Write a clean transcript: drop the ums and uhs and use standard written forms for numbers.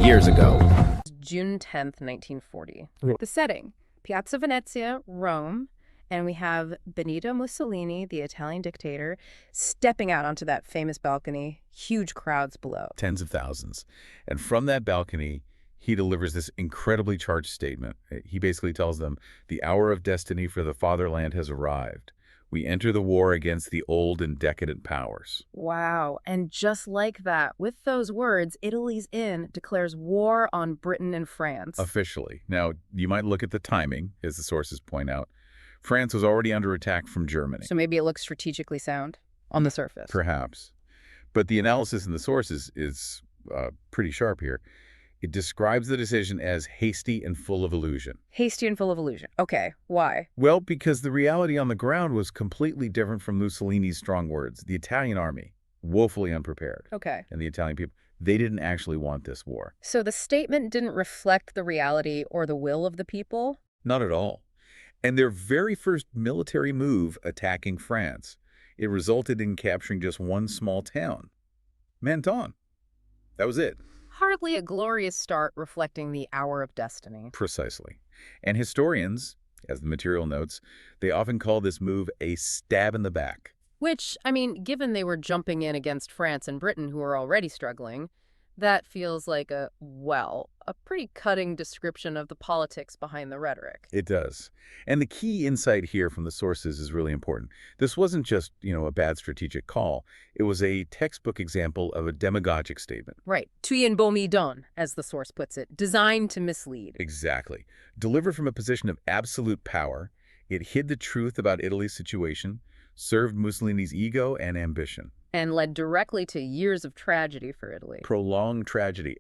years ago. June 10th, 1940. Okay. The setting, Piazza Venezia, Rome, and we have Benito Mussolini, the Italian dictator, stepping out onto that famous balcony, huge crowds below. Tens of thousands. And from that balcony, he delivers this incredibly charged statement. He basically tells them, the hour of destiny for the fatherland has arrived. We enter the war against the old and decadent powers. Wow, and just like that, with those words, Italy's in declares war on Britain and France. Officially. Now, you might look at the timing, as the sources point out. France was already under attack from Germany. So maybe it looks strategically sound on the surface. Perhaps. But the analysis in the sources is pretty sharp here. It describes the decision as hasty and full of illusion. Hasty and full of illusion. Okay, why? Well, because the reality on the ground was completely different from Mussolini's strong words. The Italian army, woefully unprepared. Okay. And the Italian people, they didn't actually want this war. So the statement didn't reflect the reality or the will of the people? Not at all. And their very first military move attacking France, it resulted in capturing just one small town, Menton. That was it. Hardly a glorious start reflecting the hour of destiny. Precisely. And historians, as the material notes, they often call this move a stab in the back. Which, I mean, given they were jumping in against France and Britain, who are already struggling, that feels like a pretty cutting description of the politics behind the rhetoric. It does. And the key insight here from the sources is really important. This wasn't just, a bad strategic call. It was a textbook example of a demagogic statement. Right. Tuyen bomi don, as the source puts it, designed to mislead. Exactly. Delivered from a position of absolute power, it hid the truth about Italy's situation, served Mussolini's ego and ambition. And led directly to years of tragedy for Italy. Prolonged tragedy.